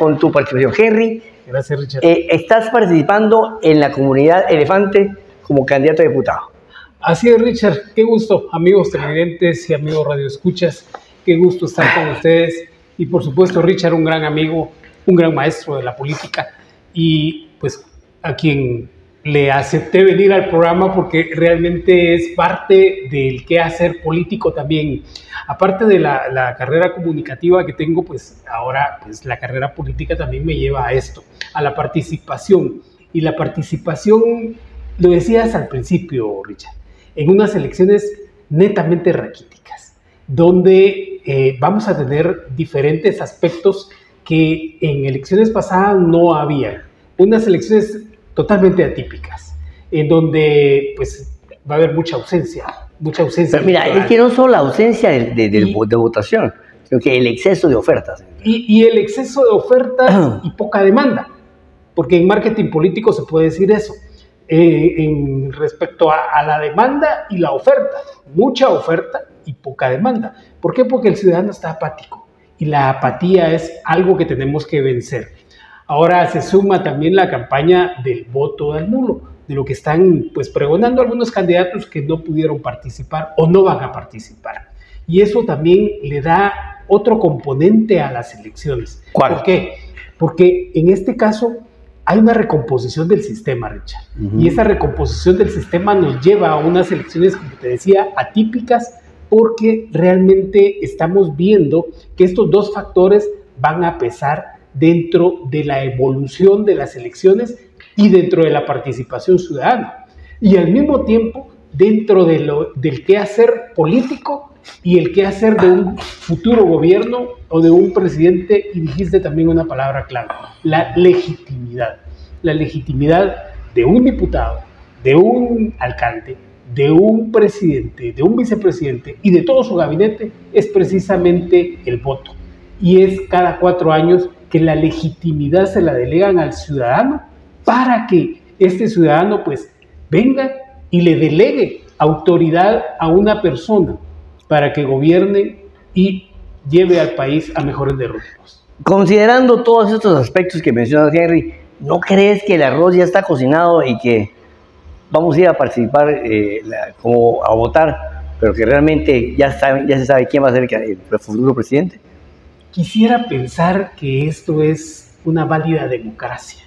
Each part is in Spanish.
con tu participación. Henry, gracias, Richard. Estás participando en la comunidad Elefante como candidato a diputado. Así es, Richard. Qué gusto, amigos televidentes y amigos radioescuchas. Qué gusto estar con ustedes. Y por supuesto, Richard, un gran amigo, un gran maestro de la política. Y pues a quien le acepté venir al programa porque realmente es parte del quehacer político también. Aparte de la carrera comunicativa que tengo, pues ahora pues la carrera política también me lleva a esto, a la participación. Y la participación, lo decías al principio, Richard, en unas elecciones netamente raquíticas, donde vamos a tener diferentes aspectos que en elecciones pasadas no había. Unas elecciones totalmente atípicas, en donde pues va a haber mucha ausencia. Pero mira, es que no solo la ausencia de votación, sino que el exceso de ofertas. Y el exceso de ofertas y poca demanda, porque en marketing político se puede decir eso, en respecto a la demanda y la oferta, mucha oferta y poca demanda. ¿Por qué? Porque el ciudadano está apático y la apatía es algo que tenemos que vencer. Ahora se suma también la campaña del voto al nulo, de lo que están pues pregonando algunos candidatos que no pudieron participar o no van a participar. Y eso también le da otro componente a las elecciones. ¿Cuál? ¿Por qué? Porque en este caso hay una recomposición del sistema, Richard. Y esa recomposición del sistema nos lleva a unas elecciones, como te decía, atípicas, porque realmente estamos viendo que estos dos factores van a pesar dentro de la evolución de las elecciones y dentro de la participación ciudadana. Y al mismo tiempo, dentro del quehacer político y el quehacer de un futuro gobierno o de un presidente, y dijiste también una palabra clave, la legitimidad. La legitimidad de un diputado, de un alcalde, de un presidente, de un vicepresidente y de todo su gabinete es precisamente el voto. Y es cada 4 años que la legitimidad se la delegan al ciudadano para que este ciudadano pues venga y le delegue autoridad a una persona para que gobierne y lleve al país a mejores derroteros. Considerando todos estos aspectos que mencionas, Henry, ¿no crees que el arroz ya está cocinado y que vamos a ir a participar como a votar, pero que realmente ya se sabe quién va a ser el futuro presidente? Quisiera pensar que esto es una válida democracia,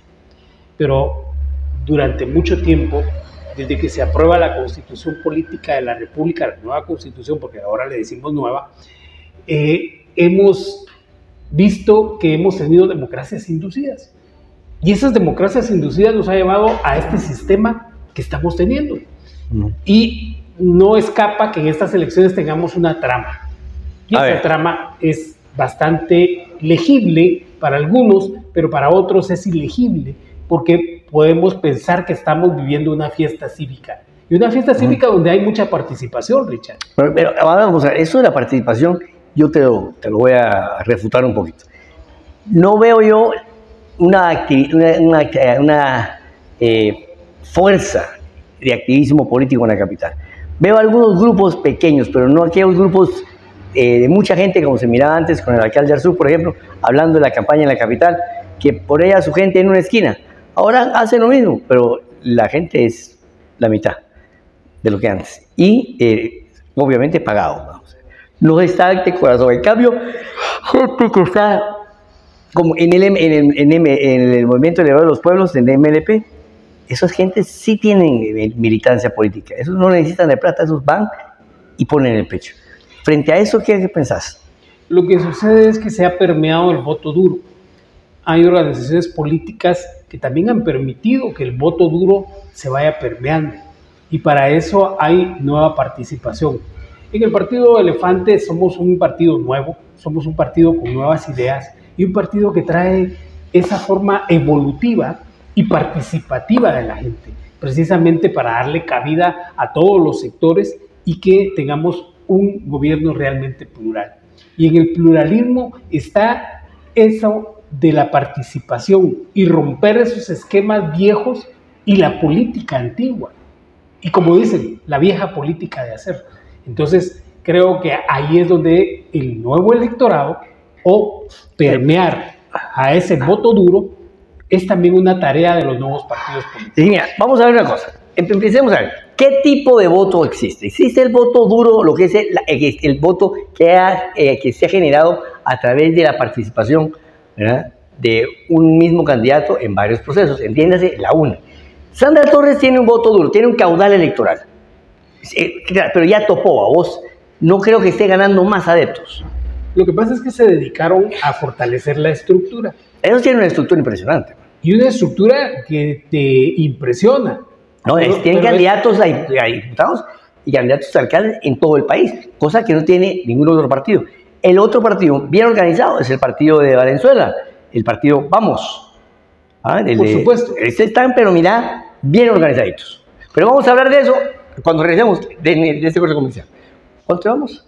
pero durante mucho tiempo, desde que se aprueba la Constitución Política de la República, la nueva Constitución, porque ahora le decimos nueva, hemos visto que hemos tenido democracias inducidas. Y esas democracias inducidas nos ha llevado a este sistema que estamos teniendo. Y no escapa que en estas elecciones tengamos una trama. Y esta trama es bastante legible para algunos, pero para otros es ilegible, porque podemos pensar que estamos viviendo una fiesta cívica. Y una fiesta cívica donde hay mucha participación, Richard. Pero vamos a ver, eso de la participación, yo te lo voy a refutar un poquito. No veo yo una fuerza de activismo político en la capital. Veo algunos grupos pequeños, pero no aquellos grupos de mucha gente como se miraba antes con el alcalde Arzú, por ejemplo, hablando de la campaña en la capital, que por ella su gente en una esquina. Ahora hacen lo mismo, pero la gente es la mitad de lo que antes. Y obviamente pagado. Vamos. No está de corazón. En cambio, gente que está como en el Movimiento Liberal de los Pueblos, en el MLP, esas gentes sí tienen militancia política. Esos no necesitan de plata, esos van y ponen el pecho. Frente a eso, ¿qué pensás? Lo que sucede es que se ha permeado el voto duro. Hay organizaciones políticas que también han permitido que el voto duro se vaya permeando. Y para eso hay nueva participación. En el Partido Elefante somos un partido nuevo, somos un partido con nuevas ideas y un partido que trae esa forma evolutiva y participativa de la gente, precisamente para darle cabida a todos los sectores y que tengamos un gobierno realmente plural. Y en el pluralismo está eso de la participación y romper esos esquemas viejos y la política antigua. Y como dicen, la vieja política de hacer. Entonces, creo que ahí es donde el nuevo electorado o permear a ese voto duro es también una tarea de los nuevos partidos políticos. Sí, mira, vamos a ver una cosa. Empecemos a ver, ¿qué tipo de voto existe? Existe el voto duro, lo que es el voto que se ha generado a través de la participación, ¿verdad?, de un mismo candidato en varios procesos, entiéndase, la UNA. Sandra Torres tiene un voto duro, tiene un caudal electoral, pero ya topó a vos. No creo que esté ganando más adeptos. Lo que pasa es que se dedicaron a fortalecer la estructura. Ellos tienen una estructura impresionante. Y una estructura que te impresiona. No, tienen candidatos a diputados y candidatos a alcaldes en todo el país, cosa que no tiene ningún otro partido. El otro partido bien organizado es el partido de Valenzuela, el partido Vamos. Por supuesto. Están, pero mira, bien organizaditos. Pero vamos a hablar de eso cuando regresemos de este corte comercial. ¿Cuánto vamos?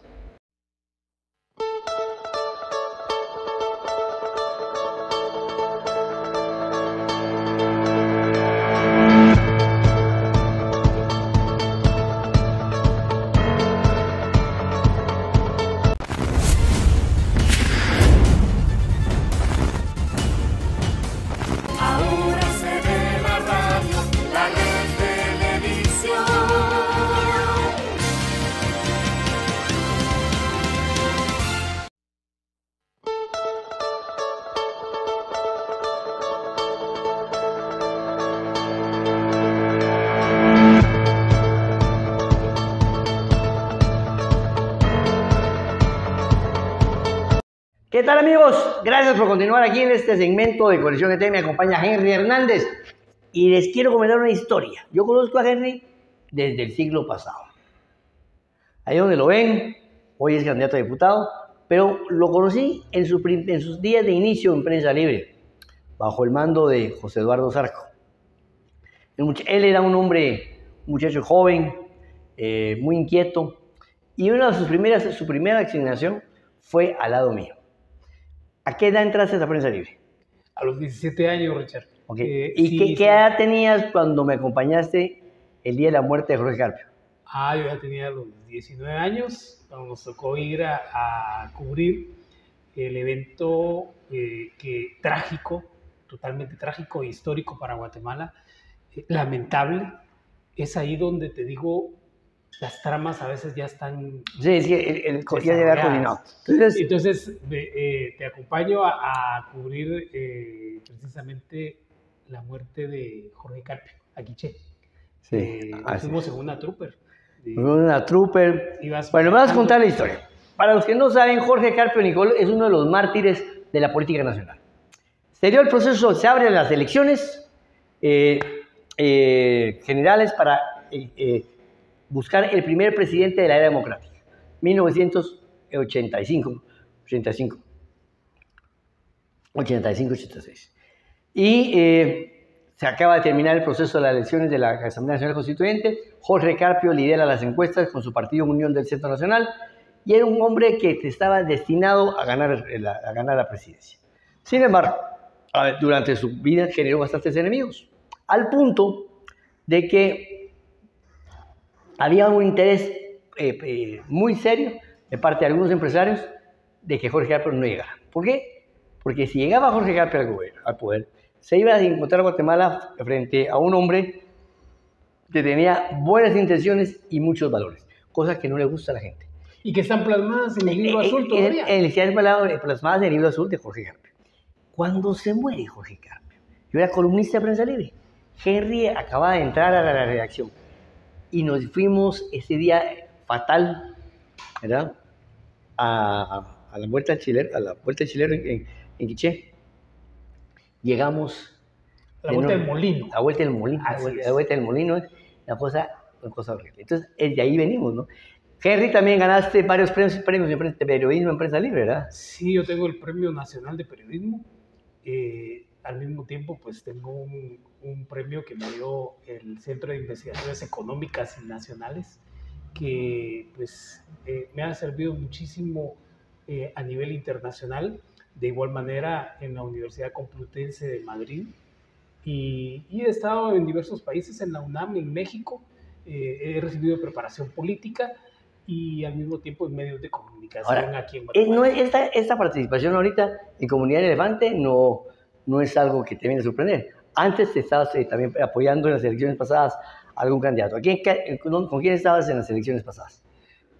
¿Qué tal, amigos? Gracias por continuar aquí en este segmento de Conexión ET. Me acompaña Henry Hernández y les quiero comentar una historia. Yo conozco a Henry desde el siglo pasado. Ahí donde lo ven, hoy es candidato a diputado, pero lo conocí en sus días de inicio en Prensa Libre, bajo el mando de José Eduardo Zarco. Él era un muchacho joven, muy inquieto, y una de su primera asignación fue al lado mío. ¿A qué edad entraste a esa Prensa Libre? A los 17 años, Richard. Okay. ¿Y qué edad tenías cuando me acompañaste el día de la muerte de Jorge Carpio? Yo ya tenía los 19 años, cuando nos tocó ir a cubrir el evento trágico, totalmente trágico e histórico para Guatemala, lamentable. Es ahí donde te digo, las tramas a veces ya están... Sí, ya se había coordinado. Entonces te acompaño a cubrir precisamente la muerte de Jorge Carpio, a Quiché. Sí, fuimos en una trooper. Una trooper. Bueno, me vas a contar la historia. Para los que no saben, Jorge Carpio Nicol es uno de los mártires de la política nacional. Se dio el proceso, se abren las elecciones generales para buscar el primer presidente de la era democrática, 1985, 86. Y se acaba de terminar el proceso de las elecciones de la Asamblea Nacional Constituyente. Jorge Carpio lidera las encuestas con su partido Unión del Centro Nacional y era un hombre que estaba destinado a ganar la presidencia. Sin embargo, durante su vida generó bastantes enemigos, al punto de que había un interés muy serio de parte de algunos empresarios de que Jorge Carpio no llegara. ¿Por qué? Porque si llegaba Jorge Carpio al poder, se iba a encontrar Guatemala frente a un hombre que tenía buenas intenciones y muchos valores, cosas que no le gusta a la gente. Y que están plasmadas en el libro azul todavía. Plasmadas en el libro azul de Jorge Carpio. Cuando se muere Jorge Carpio, yo era columnista de Prensa Libre, Henry acababa de entrar a la redacción y nos fuimos ese día fatal, ¿verdad?, a la vuelta del chilero en Quiché. Llegamos La vuelta del molino. La vuelta del molino. La vuelta del molino es una cosa horrible. Entonces, de ahí venimos, ¿no? Henry, también ganaste varios premios de periodismo en Prensa Libre, ¿verdad? Sí, yo tengo el Premio Nacional de Periodismo. Al mismo tiempo, pues tengo un premio que me dio el Centro de Investigaciones Económicas y Nacionales, que pues me ha servido muchísimo a nivel internacional. De igual manera, en la Universidad Complutense de Madrid. Y he estado en diversos países, en la UNAM, en México. He recibido preparación política y al mismo tiempo en medios de comunicación. Ahora, aquí en Guatemala. no, esta participación ahorita en Comunidad Elefante no es algo que te viene a sorprender. Antes te estabas también apoyando en las elecciones pasadas a algún candidato. ¿Con quién estabas en las elecciones pasadas?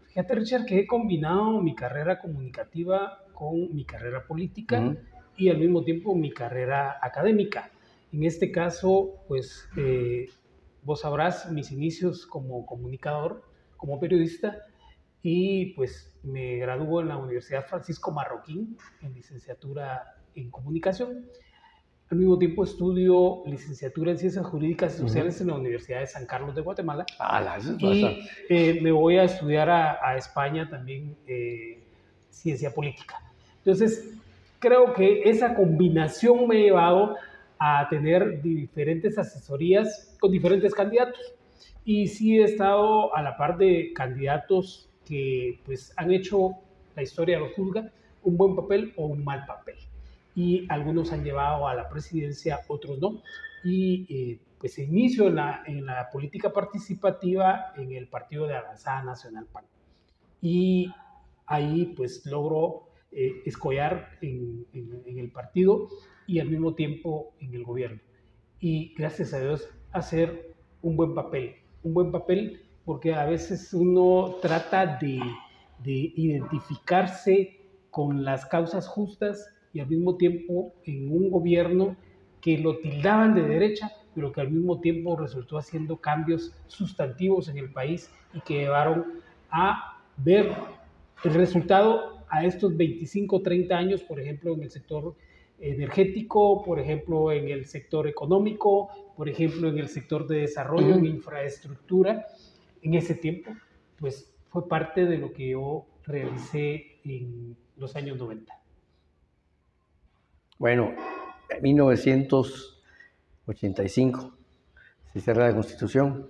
Fíjate, Richard, que he combinado mi carrera comunicativa con mi carrera política y al mismo tiempo mi carrera académica. En este caso, pues vos sabrás mis inicios como comunicador, como periodista, y pues me graduó en la Universidad Francisco Marroquín en licenciatura en comunicación. Al mismo tiempo estudio licenciatura en Ciencias Jurídicas y Sociales en la Universidad de San Carlos de Guatemala. Y me voy a estudiar a España también Ciencia Política. Entonces, creo que esa combinación me ha llevado a tener diferentes asesorías con diferentes candidatos. Y sí he estado a la par de candidatos que pues, han hecho, la historia lo juzga, un buen papel o un mal papel. Y algunos han llevado a la presidencia, otros no. Y pues inicio en la política participativa en el Partido de Avanzada Nacional PAN. Y ahí pues logro escollar en el partido y al mismo tiempo en el gobierno. Y gracias a Dios hacer un buen papel porque a veces uno trata de identificarse con las causas justas y al mismo tiempo en un gobierno que lo tildaban de derecha, pero que al mismo tiempo resultó haciendo cambios sustantivos en el país y que llevaron a ver el resultado a estos 25, 30 años, por ejemplo, en el sector energético, por ejemplo, en el sector económico, por ejemplo, en el sector de desarrollo, en infraestructura. En ese tiempo, pues fue parte de lo que yo realicé en los años 90. Bueno, en 1985 se cierra la Constitución,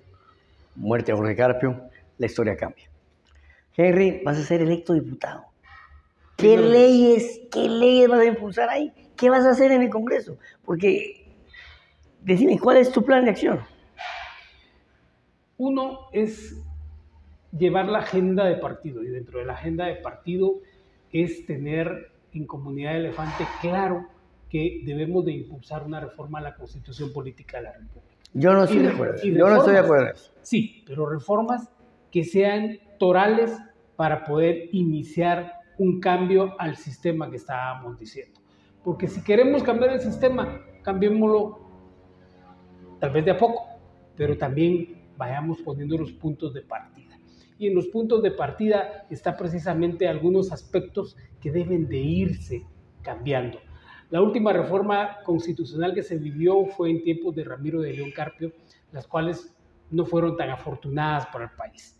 muerte a Jorge Carpio, la historia cambia. Henry, vas a ser electo diputado. ¿Qué leyes vas a impulsar ahí? ¿Qué vas a hacer en el Congreso? Porque, decime, ¿cuál es tu plan de acción? Uno es llevar la agenda de partido, y dentro de la agenda de partido es tener en Comunidad Elefante claro que debemos de impulsar una reforma a la Constitución Política de la República. Yo no estoy de acuerdo. Yo no estoy de acuerdo en eso. Sí, pero reformas que sean torales para poder iniciar un cambio al sistema que estábamos diciendo. Porque si queremos cambiar el sistema, cambiémoslo tal vez de a poco, pero también vayamos poniendo los puntos de partida. Y en los puntos de partida está precisamente algunos aspectos que deben de irse cambiando. La última reforma constitucional que se vivió fue en tiempos de Ramiro de León Carpio, las cuales no fueron tan afortunadas para el país.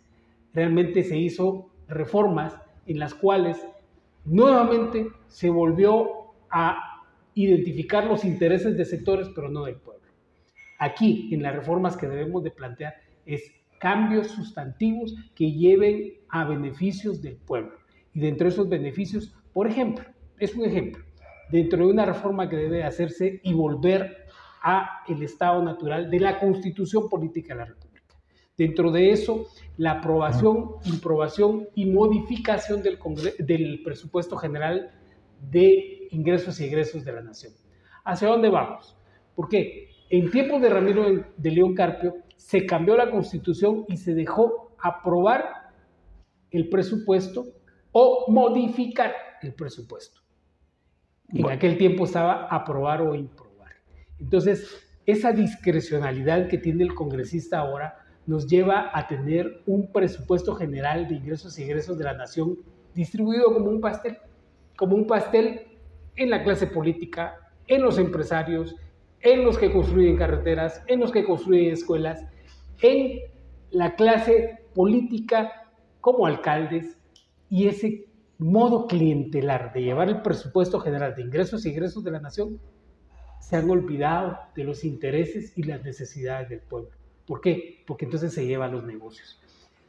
Realmente se hizo reformas en las cuales nuevamente se volvió a identificar los intereses de sectores, pero no del pueblo. Aquí, en las reformas que debemos de plantear, es cambios sustantivos que lleven a beneficios del pueblo. Y dentro de esos beneficios, por ejemplo, es un ejemplo, dentro de una reforma que debe hacerse y volver a el estado natural de la Constitución Política de la República. Dentro de eso, la aprobación, improbación y modificación del presupuesto general de ingresos y egresos de la nación. ¿Hacia dónde vamos? ¿Por qué? En tiempos de Ramiro de León Carpio se cambió la Constitución y se dejó aprobar el presupuesto o modificar el presupuesto. En aquel tiempo estaba aprobar o improbar. Entonces, esa discrecionalidad que tiene el congresista ahora nos lleva a tener un presupuesto general de ingresos y egresos de la nación distribuido como un pastel en la clase política, en los empresarios, en los que construyen carreteras, en los que construyen escuelas, en la clase política como alcaldes, y ese modo clientelar de llevar el presupuesto general de ingresos y egresos de la nación se han olvidado de los intereses y las necesidades del pueblo. ¿Por qué? Porque entonces se llevan los negocios.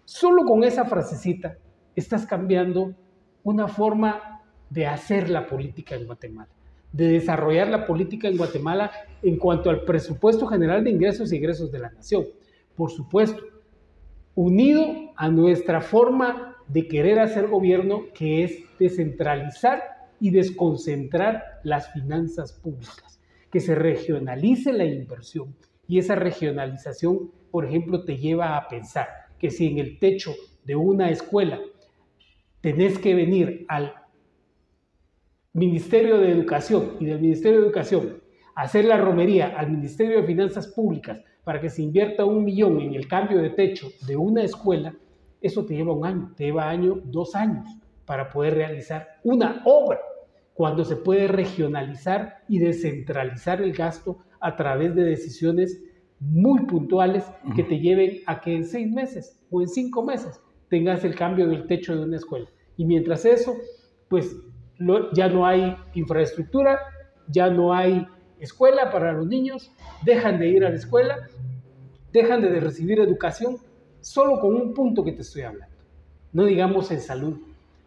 Solo con esa frasecita estás cambiando una forma de hacer la política en Guatemala, de desarrollar la política en Guatemala en cuanto al presupuesto general de ingresos y egresos de la nación. Por supuesto, unido a nuestra forma de querer hacer gobierno, que es descentralizar y desconcentrar las finanzas públicas, que se regionalice la inversión. Y esa regionalización, por ejemplo, te lleva a pensar que si en el techo de una escuela tenés que venir al Ministerio de Educación y del Ministerio de Educación a hacer la romería al Ministerio de Finanzas Públicas para que se invierta 1 millón en el cambio de techo de una escuela, eso te lleva 1 año, te lleva 2 años para poder realizar una obra, cuando se puede regionalizar y descentralizar el gasto a través de decisiones muy puntuales que te lleven a que en 6 meses o en 5 meses tengas el cambio del techo de una escuela. Y mientras eso, pues ya no hay infraestructura, ya no hay escuela para los niños, dejan de ir a la escuela, dejan de recibir educación, solo con un punto que te estoy hablando. No digamos en salud,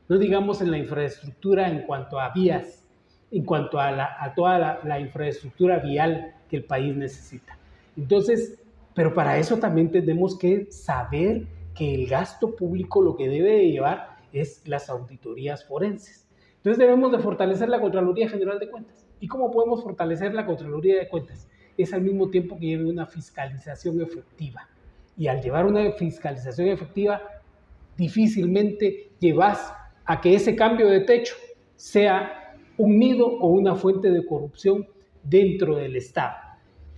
no digamos en la infraestructura en cuanto a vías, en cuanto a toda la infraestructura vial que el país necesita. Entonces, pero para eso también tenemos que saber que el gasto público lo que debe de llevar es las auditorías forenses. Entonces debemos de fortalecer la Contraloría General de Cuentas. ¿Y cómo podemos fortalecer la Contraloría de Cuentas? Es al mismo tiempo que lleve una fiscalización efectiva. Y al llevar una fiscalización efectiva, difícilmente llevas a que ese cambio de techo sea un nido o una fuente de corrupción dentro del Estado.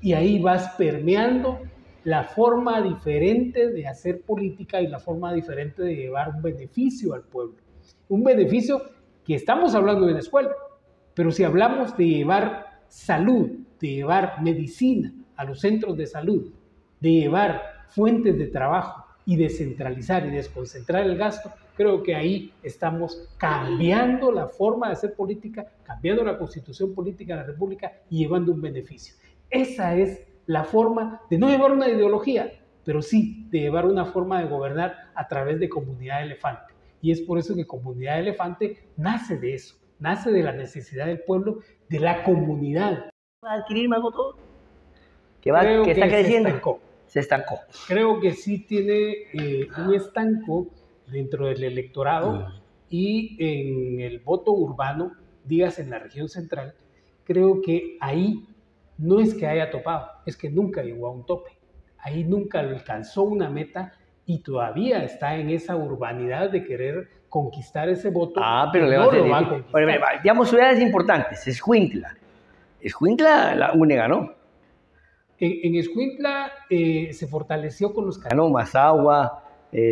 Y ahí vas permeando la forma diferente de hacer política y la forma diferente de llevar un beneficio al pueblo. Un beneficio que estamos hablando de la escuela, pero si hablamos de llevar salud, de llevar medicina a los centros de salud, de llevar fuentes de trabajo y descentralizar y desconcentrar el gasto, creo que ahí estamos cambiando la forma de hacer política, cambiando la constitución política de la República y llevando un beneficio. Esa es la forma de no llevar una ideología, pero sí de llevar una forma de gobernar a través de Comunidad Elefante. Y es por eso que Comunidad Elefante nace de eso, nace de la necesidad del pueblo, de la comunidad. ¿Va a adquirir más votos? Que está creciendo. Se estancó. Creo que sí tiene un estanco dentro del electorado y en el voto urbano, digas en la región central, creo que ahí no es que haya topado, es que nunca llegó a un tope. Ahí nunca alcanzó una meta y todavía está en esa urbanidad de querer conquistar ese voto. Pero le va a hacer difícil. Digamos ciudades importantes, Escuintla. Escuintla la UNE ganó. En Escuintla se fortaleció con los... Ganó Mazagua,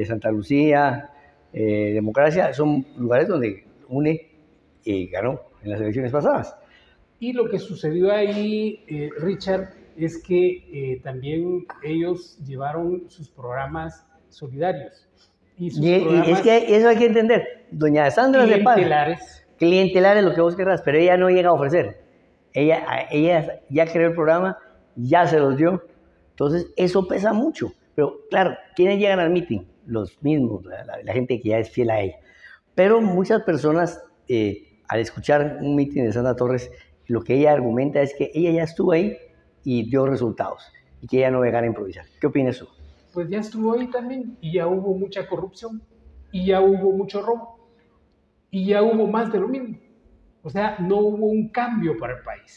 Santa Lucía, Democracia, son lugares donde UNE ganó en las elecciones pasadas. Y lo que sucedió ahí, Richard, es que también ellos llevaron sus programas solidarios. Y es que eso hay que entender. Doña Sandra clientelares, lo que vos querrás, pero ella no llega a ofrecer. Ella ya creó el programa, ya se los dio. Entonces, eso pesa mucho. Pero claro, ¿quiénes llegan al meeting? Los mismos, la gente que ya es fiel a ella. Pero muchas personas, al escuchar un meeting de Sandra Torres, lo que ella argumenta es que ella ya estuvo ahí y dio resultados y que ella no venga a improvisar. ¿Qué opinas tú? Pues ya estuvo ahí también y ya hubo mucha corrupción y ya hubo mucho robo y ya hubo más de lo mismo. O sea, no hubo un cambio para el país.